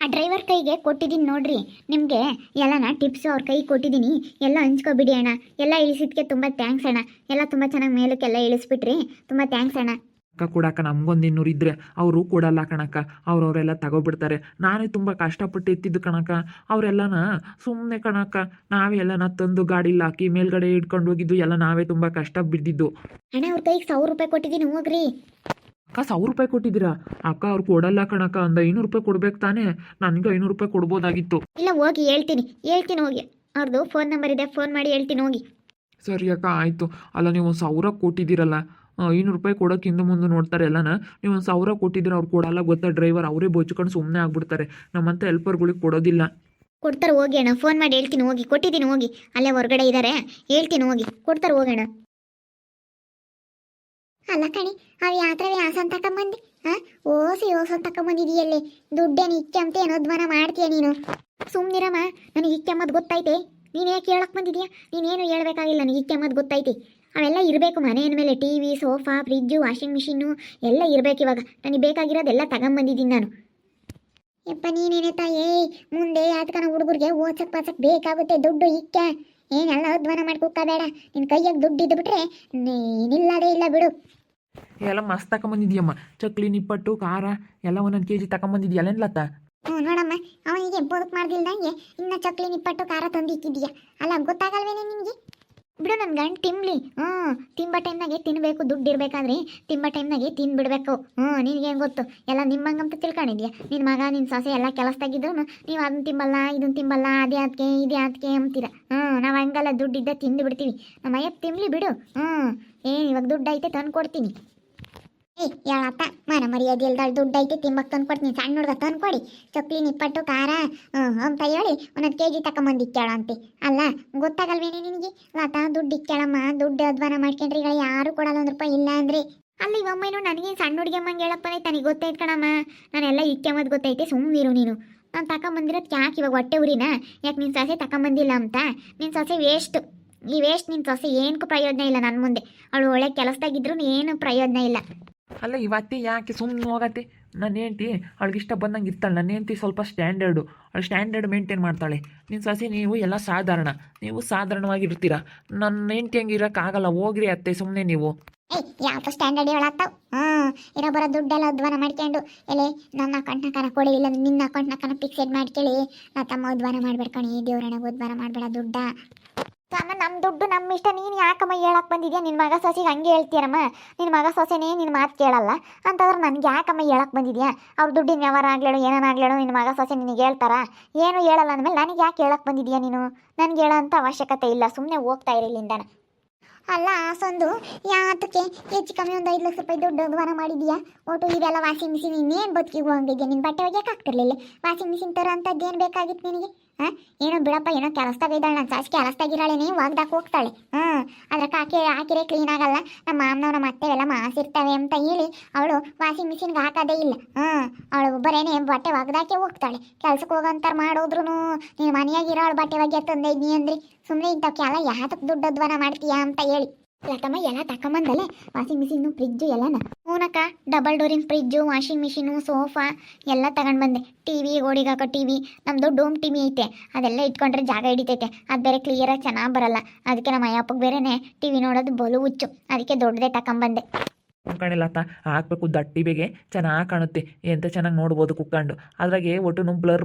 ಆ ಡ್ರೈವರ್ ಕೈಗೆ ಕೊಟ್ಟಿದ್ದೀನಿ ನೋಡ್ರಿ. ನಿಮಗೆ ಎಲ್ಲನ ಟಿಪ್ಸು ಅವ್ರ ಕೈ ಕೊಟ್ಟಿದ್ದೀನಿ. ಎಲ್ಲ ಹಂಚ್ಕೊಬಿಡಿ ಅಣ್ಣ. ಎಲ್ಲ ಇಳಿಸಿದ್ಕೆ ತುಂಬ ಥ್ಯಾಂಕ್ಸ್ ಅಣ್ಣ. ಎಲ್ಲ ತುಂಬ ಚೆನ್ನಾಗಿ ಮೇಲಕ್ಕೆಲ್ಲ ಇಳಿಸ್ಬಿಟ್ರಿ. ತುಂಬ ಥ್ಯಾಂಕ್ಸ್ ಅಣ್ಣ. ಅಕ್ಕ ಕೊಡಕ್ಕ ನಮ್ಗೊಂದು 200 ಇದ್ದರೆ ಅವರು ಕೊಡಲ್ಲ ಕಣಕ್ಕ. ಅವ್ರವರೆಲ್ಲ ತಗೋಬಿಡ್ತಾರೆ. ನಾನೇ ತುಂಬ ಕಷ್ಟಪಟ್ಟು ಎತ್ತಿದ್ದು ಕಣಕ್ಕ. ಅವರೆಲ್ಲನ ಸುಮ್ಮನೆ ಕಣಕ್ಕ. ನಾವೇ ಎಲ್ಲನ ತಂದು ಗಾಡೀಲಿ ಹಾಕಿ ಮೇಲ್ಗಡೆ ಇಟ್ಕೊಂಡು ಹೋಗಿದ್ದು ಎಲ್ಲ ನಾವೇ ತುಂಬ ಕಷ್ಟ ಬಿದ್ದಿದ್ದು. ಅಣ್ಣ ಅವ್ರ ಕೈಗೆ 1000 ರೂಪಾಯಿ ಕೊಟ್ಟಿದ್ದೀನಿ, ಹೋಗ್ರಿ. ಅಕ್ಕ 1000 ರೂಪಾಯಿ ಕೊಟ್ಟಿದ್ದೀರಾ? ಅಕ್ಕ ಅವ್ರು ಕೊಡಲ್ಲ ಕಣಕ್ಕ. ಒಂದು 500 ರೂಪಾಯಿ ಕೊಡ್ಬೇಕು ತಾನೇ? ನನಗೆ 500 ರೂಪಾಯಿ ಕೊಡ್ಬೋದಾಗಿತ್ತು. ಇಲ್ಲ ಹೋಗಿ, ಹೇಳ್ತೀನಿ ಹೋಗಿ. ಅವ್ರದ್ದು ಫೋನ್ ನಂಬರ್ ಇದೆ, ಫೋನ್ ಮಾಡಿ ಹೇಳ್ತೀನಿ ಹೋಗಿ. ಸರಿ ಅಕ್ಕ ಆಯಿತು. ಅಲ್ಲ ನೀವು 1000 ಕೊಟ್ಟಿದ್ದೀರಲ್ಲ, 500 ರೂಪಾಯಿ ಕೊಡೋಕೆ ಹಿಂದೆ ಮುಂದೆ ನೋಡ್ತಾರೆ ಎಲ್ಲನ. ನೀವು 1000 ಕೊಟ್ಟಿದ್ದೀರ, ಅವ್ರು ಕೊಡಲ್ಲ ಗೊತ್ತಾ ಡ್ರೈವರ್. ಅವರೇ ಬೊಚ್ಕೊಂಡು ಸುಮ್ಮನೆ ಆಗ್ಬಿಡ್ತಾರೆ. ನಮ್ಮಂಥ ಹೆಲ್ಪರ್ಗಳಿಗೆ ಕೊಡೋದಿಲ್ಲ. ಕೊಡ್ತಾರೆ ಹೋಗಿ ಅಣ್ಣ, ಫೋನ್ ಮಾಡಿ ಹೇಳ್ತೀನಿ ಹೋಗಿ. ಕೊಟ್ಟಿದ್ದೀನಿ ಹೋಗಿ, ಅಲ್ಲೇ ಹೊರಗಡೆ ಇದ್ದಾರೆ, ಹೇಳ್ತೀನಿ ಹೋಗಿ. ಕೊಡ್ತಾರೆ ಹೋಗೋಣ. ಅಲ್ಲ ಕಣಿ, ಅವು ಯಾತ್ರ ವ್ಯಾಸನ್ ತಕೊಂಬಂದು ಓಸಿ ಓಸನ್ ತಕೊಂಬಂದಿದೀಯಲ್ಲಿ. ದುಡ್ಡೇನು ಇಕ್ಕಂತೆ ಏನೋದ್ಮಾನ ಮಾಡ್ತೀಯ ನೀನು? ಸುಮ್ಮನಿರಮ್ಮ, ನನಗೆ ಇಕ್ಕೆಮ್ಮದು ಗೊತ್ತೈತೆ. ನೀನು ಯಾಕೆ ಹೇಳಕ್ಕೆ ಬಂದಿದ್ಯಾ? ನೀನೇನು ಹೇಳ್ಬೇಕಾಗಿಲ್ಲ, ನನಗೆ ಇಕ್ಕೆಮ್ಮದು ಗೊತ್ತೈತಿ. ಅವೆಲ್ಲ ಇರಬೇಕು ಮನೆಯ ಮೇಲೆ. TV, sofa, fridge, washing machine ಎಲ್ಲ ಇರಬೇಕು. ಇವಾಗ ನನಗೆ ಬೇಕಾಗಿರೋದೆಲ್ಲ ತಗೊಂಬಂದಿದ್ದೀನಿ ನಾನು. ಯಪ್ಪ ನೀನೇನೆ ತಾಯೇ, ಮುಂದೆ ಯಾತಕನ ಹುಡುಗರಿಗೆ ಓದ್ಸಕ್ ಪಾಸಕ್ ಬೇಕಾಗುತ್ತೆ ದುಡ್ಡು. ಇಕ್ಕೆ ಏನೆಲ್ಲ ಉದ್ವಾನ ಮಾಡಿ ಕುಕ್ಕಬೇಡ. ನಿನ್ನ ಕೈಯಾಗ ದುಡ್ಡು ಇದ್ದುಬಿಟ್ರೆ ನಿಲ್ಲದೇ ಇಲ್ಲ ಬಿಡು. ಎಲ್ಲ ಮಸ್ತ್ ತಗೊಂಬಂದಿದ್ಯಮ್ಮ. ಚಕ್ಲಿ, ನಿಪ್ಪಟ್ಟು, ಖಾರ ಎಲ್ಲ ಒಂದೊಂದು KG ತಗೊಂಬಂದಿದ್ಯಲ್ಲೆನ್ಲತ್ತ? ನೋಡಮ್ಮ, ಅವನಿಗೆ ಬದುಕು ಮಾಡ್ದಿಲ್ದಂಗೆ ಇನ್ನು ಚಕ್ಲಿ, ನಿಪ್ಪಟ್ಟು, ಖಾರ ತಂದು ಇಕ್ಕಿದೀಯ. ಅಲ್ಲ ಗೊತ್ತಾಗಲ್ವೇನೆ ನಿನಗೆ? ಬಿಡು, ನನ್ನ ಗಂಡು ತಿನ್ಲಿ. ತಿಂಬ ಟೈಮ್ನಾಗೆ ತಿನ್ನಬೇಕು. ದುಡ್ಡು ಇರಬೇಕಾದ್ರೆ ತಿಂಬ ಟೈಮ್ನಾಗೆ ತಿಂದ್ಬಿಡ್ಬೇಕು. ನಿನಗೇನು ಗೊತ್ತು? ಎಲ್ಲ ನಿಮ್ಮಂಗಂತ ತಿಳ್ಕೊಂಡಿದ್ಯಾ? ನಿನ್ನ ಮಗ ನಿನ್ನ ಸೊಸೆ ಎಲ್ಲ ಕೆಲಸದಾಗಿದ್ರು ನೀವು ಅದನ್ನ ತಿಂಬಲ್ಲ, ಇದನ್ನ ತಿಂಬಲ್ಲ, ಅದೇ ಅದಕ್ಕೆ ಇದೇ ಅದಕ್ಕೆ ಅಂತೀರ. ನಾವು ಹಂಗಲ್ಲ, ದುಡ್ಡಿದ್ದ ತಿಂದು ಬಿಡ್ತೀವಿ. ನಮ್ಮ ಅಯ್ಯಪ್ಪ ತಿನ್ಲಿ ಬಿಡು. ಏನು ಇವಾಗ ದುಡ್ಡು ಐತೆ ತಂದು ಕೊಡ್ತೀನಿ. ಹೇಳಪ್ಪ, ಮನ ಮರ್ಯಾದೆ ಇಲ್ದಾಳು. ದುಡ್ಡು ಐತೆ ತಿಂಬಕ್ಕೆ ತಂದು ಕೊಡ್ತೀನಿ. ಸಣ್ಣ ಹುಡುಗ ತಂದು ಕೊಡಿ. ಚಕ್ಲಿ, ನಿಪ್ಪಟ್ಟು, ಖಾರ ಅಂತ ಹೇಳಿ ಒಂದೊಂದು KG ತಗೊಂಬಂದು ಇಕ್ಕೇಳ ಅಂತೆ. ಅಲ್ಲ ಗೊತ್ತಾಗಲ್ವೇನೆ ನಿನಗೆ? ಲಾತ ದುಡ್ಡು ಇಕ್ಕೇಳಮ್ಮ. ದುಡ್ಡು ಅಧ್ವಾನ ಮಾಡ್ಕೊಂಡ್ರೆ ಈಗ ಯಾರು ಕೊಡಲ್ಲ 1 ರೂಪಾಯಿ ಇಲ್ಲ ಅಂದರೆ. ಅಲ್ಲಿ ಒಮ್ಮೆನೂ ನನಗೇನು ಸಣ್ಣ ಹುಡುಗಿಯಮ್ಮಂಗೆ ಹೇಳಪ್ಪ ಬಂದೈತೆ. ನನಗೆ ಗೊತ್ತೈತೆ ಕಣಮ್ಮ, ನಾನೆಲ್ಲ ಇಕ್ಕೆಮ್ಮದು ಗೊತ್ತೈತೆ. ಸುಮ್ಮನಿರು ನೀನು. ನಾನು ತಗೊಂಬಂದಿರೋದು ಯಾಕೆ ಇವಾಗ ಹೊಟ್ಟೆ ಉರಿನಾ? ಯಾಕೆ ನಿನ್ನ ಸೊಸೆ ತಗೊಂಬಂದಿಲ್ಲ ಅಂತ? ನಿನ್ನ ಸೊಸೆ ವೇಸ್ಟ್. ಈ ವೇಸ್ಟ್ ನಿನ್ನ ಸೊಸೆ ಏನಕ್ಕೂ ಪ್ರಯೋಜನ ಇಲ್ಲ ನನ್ನ ಮುಂದೆ. ಅವಳು ಒಳ್ಳೆ ಕೆಲಸದಾಗಿದ್ರು ಏನು ಪ್ರಯೋಜನ ಇಲ್ಲ. ಅಲ್ಲ ಇವತ್ತೇ ಯಾಕೆ ಸುಮ್ಮನೆ ಹೋಗತ್ತೆ? ನನ್ನ ಹೆಂಡ್ತಿ ಅವಳಿಗೆ ಇಷ್ಟ ಬಂದಂಗೆ ಇರ್ತಾಳೆ. ನನ್ನ ಹೆಂಡ್ತಿ ಸ್ವಲ್ಪ ಸ್ಟ್ಯಾಂಡರ್ಡು. ಅವಳು ಸ್ಟ್ಯಾಂಡರ್ಡ್ ಮೇಂಟೈನ್ ಮಾಡ್ತಾಳೆ. ನಿನ್ನ ಸಸಿ ನೀವು ಎಲ್ಲ ಸಾಧಾರಣ. ನೀವು ಸಾಧಾರಣವಾಗಿರ್ತೀರ. ನನ್ನ ಹೆಂಡ್ತಿ ಹಂಗೆ ಇರೋಕ್ಕಾಗಲ್ಲ. ಹೋಗ್ರಿ ಅತ್ತೆ ಸುಮ್ಮನೆ ನೀವು. ಯಾವ ಸ್ಟ್ಯಾಂಡರ್ಡ್ ಹೇಳಾಗ್ತಾವ? ಇರೋ ಬರೋ ದುಡ್ಡೆಲ್ಲ ಉದ್ವಾನ ಮಾಡ್ಕೊಂಡು ಎಲೆ ನನ್ನ ಅಕೌಂಟ್ನ ಕರ ಕೊಡಿ, ಇಲ್ಲ ನಿನ್ನ ಅಕೌಂಟ್ನ ಕರ ಫಿಕ್ಸೆಡ್ ಮಾಡ್ಕೊಳ್ಳಿ. ನಾ ತಮ್ಮ ಉದ್ವಾನ ಮಾಡ್ಬೇಡ್ಕಣಿ. ದೇವ್ರಣ್ಣಗೆ ಉದ್ವಾನ ಮಾಡಬೇಡ ದುಡ್ಡ. ಅಮ್ಮ ನಮ್ಮ ದುಡ್ಡು ನಮ್ಮ ಇಷ್ಟ. ನೀನು ಯಾಕಮ್ಮ ಹೇಳಕ್ಕೆ ಬಂದಿದ್ಯಾ? ನಿನ್ನ ಮಗ ಸೊಸೆಗೆ ಹಂಗೆ ಹೇಳ್ತೀರಮ್ಮ. ನಿನ್ನ ಮಗ ಸೊಸೆನೇ ನಿನ್ನ ಮಾತು ಕೇಳಲ್ಲ ಅಂತಂದ್ರೆ ನನಗೆ ಯಾಕಮ್ಮ ಹೇಳಕ್ಕೆ ಬಂದಿದ್ಯಾ? ಅವ್ರ ದುಡ್ಡಿನ ವ್ಯವಹಾರ ಆಗ್ಲೇಳು, ಏನಾಗ್ಲೇಳು, ನಿನ್ನ ಮಗ ಸೊಸೆ ನಿನಗೆ ಹೇಳ್ತಾರಾ? ಏನು ಹೇಳಲ್ಲ ಅಂದಮೇಲೆ ನನಗೆ ಯಾಕೆ ಹೇಳಕ್ಕೆ ಬಂದಿದ್ಯಾ ನೀನು? ನನಗೆ ಹೇಳೋಂಥ ಅವಶ್ಯಕತೆ ಇಲ್ಲ. ಸುಮ್ಮನೆ ಹೋಗ್ತಾ ಇರಲಿಂದಾನ. ಅಲ್ಲ ಆಸೊಂದು ಯಾತಕ್ಕೆ ಹೆಚ್ಚು ಕಮ್ಮಿ ಒಂದು 5 ಲಕ್ಷ ರೂಪಾಯಿ ದುಡ್ಡು ಉದ್ವಾನ ಮಾಡಿದ್ಯಾ? ಒಟ್ಟು ಇದೆಲ್ಲ ವಾಷಿಂಗ್ ಮಿಷಿನ್ ಇನ್ನೇನು ಬದುಕಿಗೆ ಹೋಗಿದ್ಯಾ? ನಿನ್ನ ಬಟ್ಟೆ ಒಗ್ಯಕ್ಕೆ ಆಗ್ತಿರ್ಲಿಲ್ಲ. ವಾಷಿಂಗ್ ಮಿಷಿನ್ ಥರ ಅಂಥದ್ದು ಏನು ಬೇಕಾಗಿತ್ತು ನಿನಗೆ? ಏನೋ ಬಿಡಪ್ಪ, ಏನೋ ಕೆಲಸದಾಗ ಇದ್ದಾಳೆ. ನನ್ನ ಸಾಸಿ ಕೆಲಸದಾಗಿರಾಳೇನೆ, ಒಗ್ದಾಕ ಹೋಗ್ತಾಳೆ. ಅದ್ರ ಹಾಕಿರೇ ಕ್ಲೀನ್ ಆಗಲ್ಲ. ನಮ್ಮ ಮಾಮನವ್ ನಮ್ಮ ಅತ್ತೆವೆಲ್ಲ ಮಾಸಿರ್ತವೆ ಅಂತ ಹೇಳಿ ಅವಳು ವಾಷಿಂಗ್ ಮಿಷಿನ್ಗೆ ಹಾಕೋದೇ ಇಲ್ಲ. ಅವಳು ಬರೇನೆ ಬಟ್ಟೆ ಒಗ್ದಾಕೆ ಹೋಗ್ತಾಳೆ. ಕೆಲ್ಸಕ್ಕೆ ಹೋಗೋಂತಾರ ಮಾಡೋದ್ರು ನೀನು ಮನೆಯಾಗಿರೋಳು ಬಟ್ಟೆ ಒಗ್ಯ ತಂದೈದ್ನಿ ಅಂದ್ರಿ. ಸುಮ್ಮನೆ ಇಂಥವಕ್ಕೆಲ್ಲ ಯಾತಕ್ಕೆ ದುಡ್ಡು ಅಧ್ವಾನ ಮಾಡ್ತೀಯಾ ಅಂತ ಹೇಳಿ ಲತಮ್ಮ ಎಲ್ಲ ತಕೊಂಬಂದಲ್ಲೇ. ವಾಷಿಂಗ್ ಮಿಷಿನ್ನು, ಫ್ರಿಜ್ಜು ಎಲ್ಲನ. ಹೂನಕ್ಕ, ಡಬಲ್ ಡೋರಿನ ಫ್ರಿಜ್ಜು, ವಾಷಿಂಗ್ ಮಿಷಿನು, ಸೋಫಾ ಎಲ್ಲ ತಗೊಂಡು ಬಂದೆ. ಟಿವಿ, ಗೋಡಿಗೆ ಹಾಕೋ ಟಿವಿ, ನಮ್ಮದು ಡೋಮ್ ಟಿವಿ ಐತೆ. ಅದೆಲ್ಲ ಇಟ್ಕೊಂಡ್ರೆ ಜಾಗ ಹಿಡಿತೈತೆ. ಅದು ಬೇರೆ ಕ್ಲಿಯರಾಗಿ ಚೆನ್ನಾಗಿ ಬರಲ್ಲ. ಅದಕ್ಕೆ ನಮ್ಮ ಅಯ್ಯಪ್ಪಗೆ ಬೇರೆನೆ ಟಿವಿ ನೋಡೋದು ಬಲು ಹುಚ್ಚು. ಅದಕ್ಕೆ ದೊಡ್ಡದೇ ತಗೊಂಬಂದೆ. ಕುಕ್ಕಂಡಿಲ್ಲತ್ತ ಹಾಕಬೇಕು. ದಟ್ಟಿ ಬೇಗೆ ಚೆನ್ನಾಗಿ ಕಾಣುತ್ತೆ. ಎಂತ ಚೆನ್ನಾಗಿ ನೋಡ್ಬೋದು ಕುಕ್ಕಂಡು. ಅದ್ರಾಗೆ ಒಟ್ಟು ಬ್ಲರ್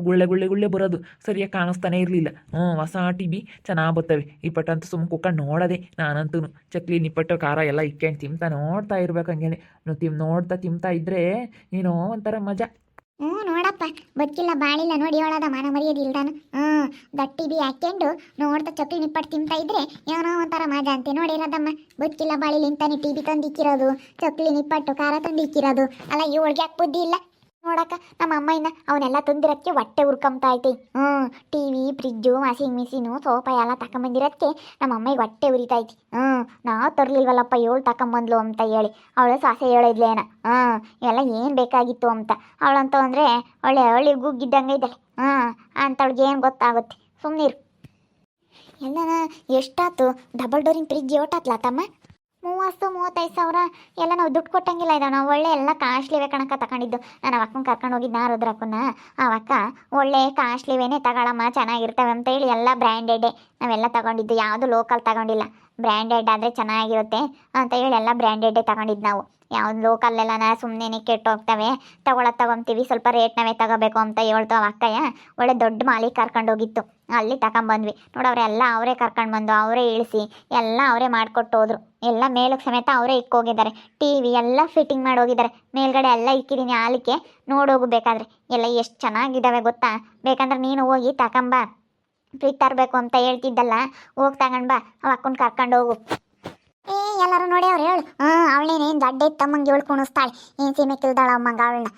ಗುಳ್ಳೆ ಬರೋದು. ಸರಿಯಾಗಿ ಕಾಣಿಸ್ತಾನೆ ಇರಲಿಲ್ಲ. ಹೊಸ TV ಚೆನ್ನಾಗಿ ಬರ್ತವೆ. ಇಪ್ಪಟ್ಟಂತೂ ಸುಮ್ಮ ಕುಕ್ಕಂಡು ನೋಡೋದೆ ನಾನಂತೂ. ಚಕ್ಲಿ, ನಿಪ್ಪಟ್ಟು, ಖಾರ ಎಲ್ಲ ಇಕ್ಕೊಂಡು ತಿಂತಾ ನೋಡ್ತಾ ಇರ್ಬೇಕು. ಹಂಗೇನೆ ನೋಡ್ತಾ ತಿಂತಾ ಇದ್ದರೆ ಏನೋ ಒಂಥರ ಮಜಾ. ನೋಡಪ್ಪ, ಬದುಕಿಲ್ಲ ಬಾಳಿಲ್ಲ ನೋಡಿ ಅವಳದ ಮಾನ ಮರ್ಯಾದೆ ಇಲ್ದಾನು. ದಟ್ಟಿ ಬಿ ಹಾಕ್ಕೊಂಡು ನೋಡ್ತಾ ಚಕ್ಲಿ ನಿಪ್ಪಟ್ಟು ತಿಂತಾ ಇದ್ರೆ ಏನೋ ಒಂಥರ ಮಜಾ ಅಂತೆ. ನೋಡಿರೋದಮ್ಮ, ಬದುಕಿಲ್ಲ ಬಾಳಿಲ್ಲ ಇಂತಾನೆ TV ತಂದು ಇಕ್ಕಿರೋದು, ಚಕ್ಲಿ, ನಿಪ್ಪಟ್ಟು, ಖಾರ ತಂದು ಇಕ್ಕಿರೋದು. ಅಲ್ಲ ಇವಳಿಗೆ ಯಾಕೆ ಬುದ್ಧಿ ಇಲ್ಲ ನೋಡಕ್ಕ? ನಮ್ಮ ಅಮ್ಮಯ್ಯನ ಅವನ್ನೆಲ್ಲ ತಂದಿರೋಕ್ಕೆ ಹೊಟ್ಟೆ ಉರ್ಕೊಂತ ಐತಿ. TV, fridge, washing machine, sofa ಎಲ್ಲ ತಗೊಂಬಂದಿರೋದಕ್ಕೆ ನಮ್ಮ ಅಮ್ಮಗೆ ಹೊಟ್ಟೆ ಉರಿತೈತಿ. ನಾವು ತರಲಿಲ್ವಲ್ಲಪ್ಪ ಇವಳು ತಗೊಂಬಂದ್ಲು ಅಂತ ಹೇಳಿ ಅವಳು ಸಾಸೆ ಹೇಳಿದ್ಲೇನ. ಇವೆಲ್ಲ ಏನು ಬೇಕಾಗಿತ್ತು ಅಂತ. ಅವಳಂತ ಅಂದರೆ ಒಳ್ಳೆ ಗುಗ್ಗಿದ್ದಂಗೆ ಇದ್ದಾಳೆ. ಅಂಥವಳಿಗೆ ಏನು ಗೊತ್ತಾಗುತ್ತೆ? ಸುಮ್ಮನಿರು. ಎಲ್ಲ ಎಷ್ಟಾತು? ಡಬಲ್ ಡೋರಿನ ಫ್ರಿಜ್ ಓಟಾತ್ಲ ತಮ್ಮ? 35,000 ಎಲ್ಲ ನಾವು ದುಡ್ಡು ಕೊಟ್ಟಂಗಿಲ್ಲ ಇದಾವೆ. ನಾವು ಒಳ್ಳೆ ಎಲ್ಲ ಕಾಸ್ಟ್ಲಿವೇ ಕಣಕ್ಕ ತಗೊಂಡಿದ್ದು. ನಾನು ಅವಕ್ಕನ ಕರ್ಕೊಂಡು ಹೋಗಿದ್ದ ರುದ್ರಕ್ಕನ್ನ. ಅವಕ್ಕ ಒಳ್ಳೆ ಕಾಸ್ಟ್ಲಿವೇನೆ ತಗೊಳಮ್ಮ ಚೆನ್ನಾಗಿರ್ತವೆ ಅಂತ ಹೇಳಿ ಎಲ್ಲ ಬ್ರ್ಯಾಂಡೆಡೇ ನಾವೆಲ್ಲ ತಗೊಂಡಿದ್ದು, ಯಾವುದು ಲೋಕಲ್ ತಗೊಂಡಿಲ್ಲ. ಬ್ರ್ಯಾಂಡೆಡ್ ಆದರೆ ಚೆನ್ನಾಗಿರುತ್ತೆ ಅಂತ ಹೇಳಿ ಎಲ್ಲ ಬ್ರ್ಯಾಂಡೆಡೇ ತಗೊಂಡಿದ್ದು ನಾವು. ಯಾವ್ದು ಲೋಕಲ್ಲೆಲ್ಲ ಸುಮ್ಮನೆ ಕೆಟ್ಟೋಗ್ತವೆ, ತಗೊಳ್ತೀವಿ ಸ್ವಲ್ಪ ರೇಟ್ನವೇ ತಗೋಬೇಕು ಅಂತ ಹೇಳ್ತಾವ ಅಕ್ಕಯ್ಯ. ಒಳ್ಳೆ ದೊಡ್ಡ ಮಾಲಿಗೆ ಕರ್ಕೊಂಡು ಹೋಗಿತ್ತು, ಅಲ್ಲಿ ತಗೊಂಬಂದ್ವಿ ನೋಡವ್ರೆಲ್ಲ ಅವರೇ ಕರ್ಕೊಂಡು ಬಂದು ಅವರೇ ಇಳಿಸಿ ಎಲ್ಲ ಅವರೇ ಮಾಡಿಕೊಟ್ಟು ಹೋದ್ರು. ಎಲ್ಲ ಮೇಲಕ್ಕೆ ಸಮೇತ ಅವರೇ ಇಕ್ಕೋಗಿದ್ದಾರೆ. TV ಎಲ್ಲ ಫಿಟ್ಟಿಂಗ್ ಮಾಡಿ ಹೋಗಿದ್ದಾರೆ. ಮೇಲ್ಗಡೆ ಎಲ್ಲ ಇಕ್ಕಿದ್ದೀನಿ ಹಾಲಿಗೆ, ನೋಡೋಗು ಬೇಕಾದ್ರೆ ಎಲ್ಲ ಎಷ್ಟು ಚೆನ್ನಾಗಿದ್ದಾವೆ ಗೊತ್ತಾ. ಬೇಕಂದ್ರೆ ನೀನು ಹೋಗಿ ತಗೊಂಬ. ಫ್ರಿಜ್ ತರಬೇಕು ಅಂತ ಹೇಳ್ತಿದ್ದಲ್ಲ, ಹೋಗಿ ತಗೊಂಡು ಬಾ. ಅವ ಅಕ್ಕನ ಕರ್ಕೊಂಡು ಹೋಗು. ಎಲ್ಲರೂ ನೋಡಿ ಅವ್ರು ಹೇಳು. ಅವಳೇನೇನು ದಡ್ಡ ತಮ್ಮಂಗೆ ಇವಳು ಕುಣಿಸ್ತಾಳೆ, ಏನು ಸೀಮೆ ಕಿಲ್ದಾಳ ಅಮ್ಮಂಗೆ ಅವಳನ್ನ.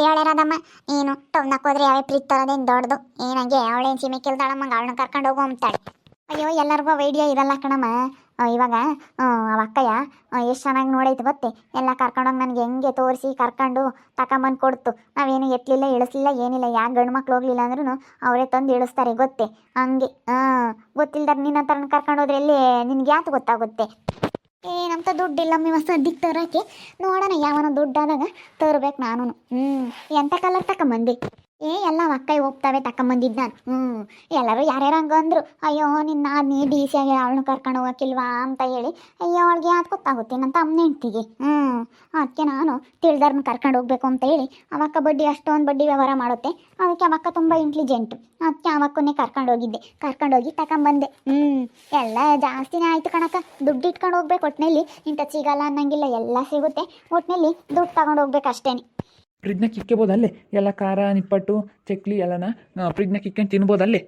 ಹೇಳಿರೋದಮ್ಮ ನೀನು ಟೌನಕ್ಕೆ ಹೋದ್ರೆ ಯಾವೇ ಫ್ರಿಜ್ ತರೋದೇನು ದೊಡ್ಡದು, ಏನಂಗೆ ಅವಳೇನು ಸೀಮೆ ಕಿಲ್ದಾಳಮ್ಮಂಗೆ ಅವಳನ್ನ ಕರ್ಕೊಂಡು ಹೋಗು ಅಂತಾಳೆ. ಅಯ್ಯೋ ಎಲ್ಲರಿಗೂ ಐಡಿಯಾ ಇರಲ್ಲ ಕಣಮ್ಮ. ಇವಾಗ ಅವ ಅಕ್ಕಯ್ಯ ಎಷ್ಟು ಚೆನ್ನಾಗಿ ನೋಡೈತೆ ಗೊತ್ತೇ. ಎಲ್ಲ ಕರ್ಕೊಂಡೋಗಿ ನನಗೆ ಹೆಂಗೆ ತೋರಿಸಿ ಕರ್ಕೊಂಡು ತಗೊಂಬಂದು ಕೊಡ್ತು. ನಾವೇನು ಎತ್ತಲಿಲ್ಲ ಇಳಿಸ್ಲಿಲ್ಲ ಏನಿಲ್ಲ. ಯಾಕೆ ಗಂಡು ಮಕ್ಳು ಹೋಗ್ಲಿಲ್ಲ ಅಂದ್ರೂ ಅವರೇ ತಂದು ಇಳಿಸ್ತಾರೆ ಗೊತ್ತೇ. ಹಂಗೆ ಗೊತ್ತಿಲ್ದಾರ ನಿನ್ನ ಹತ್ರ ಕರ್ಕೊಂಡು ಹೋದ್ರೆ ಎಲ್ಲಿ ನಿನ್ಗೆ ಯಾತು ಗೊತ್ತಾಗುತ್ತೆ. ನಮ್ತ ದುಡ್ಡಿಲ್ಲ ಮೀ ಸದ್ಯಕ್ಕೆ ತರೋಕ್ಕೆ. ನೋಡೋಣ ಯಾವನ ದುಡ್ಡಾದಾಗ ತರ್ಬೇಕು ನಾನು. ಎಂಥ ಕಲರ್ ತಗೊಂಬಂದೆ. ಎಲ್ಲ ಅಕ್ಕೈ ಹೋಗ್ತಾವೆ ತಗೊಂಬಂದಿದ್ದು ನಾನು. ಎಲ್ಲರೂ ಯಾರ್ಯಾರು ಹಂಗಂದ್ರು, ಅಯ್ಯೋ ನಿನ್ನ ನೀ DC ಆಗಿ ಅವಳನ್ನ ಕರ್ಕೊಂಡು ಹೋಗಕ್ಕಿಲ್ವಾ ಅಂತ ಹೇಳಿ. ಅಯ್ಯೋ ಅವಳಿಗೆ ಯಾಕೆ ಗೊತ್ತಾಗುತ್ತೆ ನನ್ನ ತಮ್ಮನ ಹೆಂಡ್ತಿಗೆ. ಅದಕ್ಕೆ ನಾನು ತಿಳಿದಾರನ್ನ ಕರ್ಕೊಂಡು ಹೋಗ್ಬೇಕು ಅಂತ ಹೇಳಿ. ಅವಕ್ಕ ಬಡ್ಡಿ ಅಷ್ಟೊಂದು ಬಡ್ಡಿ ವ್ಯವಹಾರ ಮಾಡುತ್ತೆ. ಅದಕ್ಕೆ ಅವಕ್ಕ ತುಂಬ ಇಂಟೆಲಿಜೆಂಟು. ಅದಕ್ಕೆ ಅವಕ್ಕನ್ನೇ ಕರ್ಕೊಂಡೋಗಿದ್ದೆ. ಕರ್ಕೊಂಡೋಗಿ ತಗೊಂಬಂದೆ. ಎಲ್ಲ ಜಾಸ್ತಿನೇ ಆಯಿತು ಕಣಕ್ಕ. ದುಡ್ಡು ಇಟ್ಕೊಂಡು ಹೋಗ್ಬೇಕು ಒಟ್ಟಿನಲ್ಲಿ. ಇಂಥ ಸಿಗಲ್ಲ ಅನ್ನಂಗಿಲ್ಲ, ಎಲ್ಲ ಸಿಗುತ್ತೆ ಒಟ್ಟಿನಲ್ಲಿ. ದುಡ್ಡು ತಗೊಂಡು ಹೋಗ್ಬೇಕು ಅಷ್ಟೇ. ಫ್ರಿಜ್ನ ಕಿಕ್ಕೆಬೋದಲ್ಲೇ ಎಲ್ಲ ಖಾರ ನಿಪ್ಪಟ್ಟು ಚಕ್ಲಿ ಎಲ್ಲನ ಫ್ರಿಜ್ನ ಕಿಕ್ಕೊಂಡು ತಿನ್ಬೋದಲ್ಲೇ.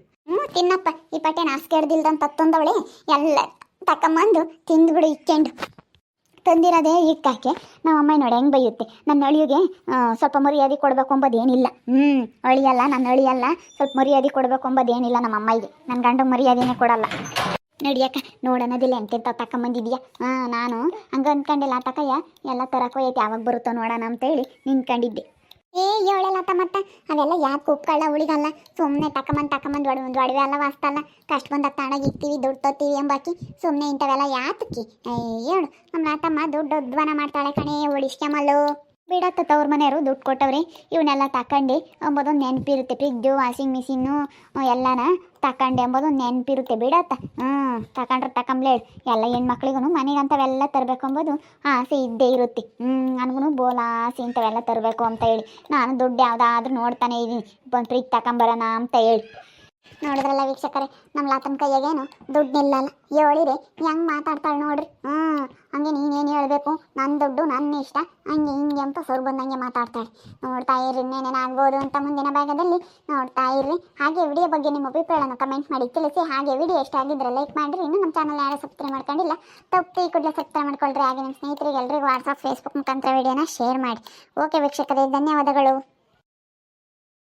ತಿನ್ನಪ್ಪ. ಈ ಪಟ್ಟೆ ನಾಸ್ಕೆಡ್ದಿಲ್ದಂತ ತಂದವಳೆ ಎಲ್ಲ ತಕೊಂಬಂದು ತಿಂದ್ಬಿಡು ಇಕ್ಕೊಂಡು. ತಂದಿರೋದೇ ಇಕ್ಕಾಕೆ ನಮ್ಮ ಅಮ್ಮ ನೋಡಿ ಹೆಂಗೆ ಬೈಯುತ್ತೆ. ನನ್ನ ಅಳಿಯುಗೆ ಸ್ವಲ್ಪ ಮರ್ಯಾದೆ ಕೊಡಬೇಕು ಅಂಬೋದೇನಿಲ್ಲ. ಅಳಿಯಲ್ಲ, ನನ್ನ ಅಳಿಯಲ್ಲ, ಸ್ವಲ್ಪ ಮರ್ಯಾದೆ ಕೊಡಬೇಕು ಅಂಬೋದೇನಿಲ್ಲ ನಮ್ಮ ಅಮ್ಮಗೆ. ನನ್ನ ಗಂಡ ಮರ್ಯಾದೆನೇ ಕೊಡಲ್ಲ. ನಡಿಯಕ್ಕ ನೋಡೋಣದಿಲ್ಲ ಎಂತೆಂತ ತಕೊಂಬಂದಿದ್ಯಾ. ನಾನು ಹಂಗೆ ಅಂದ್ಕೊಂಡಿಲ್ಲ. ತಕಯ್ಯ ಎಲ್ಲ ತರಕೋ ಐತೆ, ಯಾವಾಗ ಬರುತ್ತೋ ನೋಡೋಣ ಅಂತೇಳಿ ನಿಂತ್ಕೊಂಡಿದ್ದೆ. ಹೇಳಲ್ಲ ಮತ್ತೆ ಅವೆಲ್ಲ ಯಾಕೆ ಕುಕ್ಕಳ್ಳ ಉಳಿಗಲ್ಲ. ಸುಮ್ಮನೆ ತಕೊಂಬಂದು ಒಂದು ಒಡವೆ ಎಲ್ಲ ವಾಸ್ತಲ್ಲ. ಕಷ್ಟ ಬಂದಾಗ ತಾಣಾಗಿ ಇಕ್ತೀವಿ, ದುಡ್ಡು ತೊತ್ತೀವಿ ಎಂಬಾಕಿ. ಸುಮ್ಮನೆ ಇಂಥವೆಲ್ಲ ಯಾತಕ್ಕಿ. ಹೇಳು ನಮ್ಮ ನಾತಮ್ಮ ದುಡ್ಡು ಉದ್ವನ ಮಾಡ್ತಾಳೆ ಕಣೆ. ಉಳಿಸ್ಕೊಂಬಲ್ಲು ಬಿಡತ್ತ. ತವ್ರ ಮನೆಯವರು ದುಡ್ಡು ಕೊಟ್ಟವ್ರೆ, ಇವನ್ನೆಲ್ಲ ತಗೊಂಡು ಎಂಬುದೊಂದು ನೆನಪಿರುತ್ತೆ. ಫ್ರಿಜ್ಜು ವಾಷಿಂಗ್ ಮಿಷಿನ್ನು ಎಲ್ಲನ ತಗೊಂಡೆ ಎಂಬುದೊಂದು ನೆನಪಿರುತ್ತೆ. ಬಿಡತ್ತ. ತಗೊಂಡ್ರೆ ತಗೊಂಬ್ಲೇ. ಎಲ್ಲ ಹೆಣ್ಮಕ್ಳಿಗೂ ಮನೆಗೆ ಅಂಥವೆಲ್ಲ ತರಬೇಕು ಎಂಬುದು ಆಸೆ ಇದ್ದೇ ಇರುತ್ತೆ. ನನಗೂ ಬೋಲ ಆಸೆ ಇಂಥವೆಲ್ಲ ತರಬೇಕು ಅಂತ ಹೇಳಿ. ನಾನು ದುಡ್ಡು ಯಾವುದಾದ್ರೂ ನೋಡ್ತಾನೆ ಇದ್ದೀನಿ, ಒಂದು ಫ್ರಿಜ್ ತಗೊಂಬರೋಣ ಅಂತ ಹೇಳಿ. ನೋಡಿದ್ರಲ್ಲ ವೀಕ್ಷಕರೇ, ನಮ್ಮ ಲಾತನ ಕೈಯಾಗೇನು ದುಡ್ಡು ನಿಲ್ಲಲ್ಲ. ಹೇಳಿರಿ ಹೆಂಗೆ ಮಾತಾಡ್ತಾಳೆ ನೋಡ್ರಿ. ಹಂಗೆ ನೀನೇನು ಹೇಳಬೇಕು, ನನ್ನ ದುಡ್ಡು ನನ್ನ ಇಷ್ಟ, ಹಂಗೆ ಹಿಂಗೆ ಅಂತ ಸೊರ್ ಬಂದಂಗೆ ಮಾತಾಡ್ತಾಳೆ. ನೋಡ್ತಾ ಇರ್ರಿ ಇನ್ನೇನೇನಾಗ್ಬೋದು ಅಂತ ಮುಂದಿನ ಭಾಗದಲ್ಲಿ ನೋಡ್ತಾ ಇರ್ರಿ. ಹಾಗೆ ವಿಡಿಯೋ ಬಗ್ಗೆ ನಿಮ್ಮ ಅಭಿಪ್ರಾಯವನ್ನು ಕಮೆಂಟ್ ಮಾಡಿ ತಿಳಿಸಿ. ಹಾಗೆ ವಿಡಿಯೋ ಇಷ್ಟ ಆಗಿದ್ರೆ ಲೈಕ್ ಮಾಡಿರಿ. ಇನ್ನೂ ನಮ್ಮ ಚಾನಲ್ ಯಾರು ಸಬ್ಸ್ಕ್ರೈಬ್ ಮಾಡ್ಕೊಂಡಿಲ್ಲ ತಪ್ಪು ಈ ಕೂಡಲೇ ಸಬ್ಸ್ಕ್ರೈಬ್ ಮಾಡ್ಕೊಳ್ರಿ. ಹಾಗೆ ನಿಮ್ಮ ಸ್ನೇಹಿತರಿಗೆ ಎಲ್ಲರಿಗೂ ವಾಟ್ಸಪ್ ಫೇಸ್ಬುಕ್ ಮುಖಾಂತರ ವಿಡಿಯೋನ ಶೇರ್ ಮಾಡಿ. ಓಕೆ ವೀಕ್ಷಕರೇ, ಧನ್ಯವಾದಗಳು.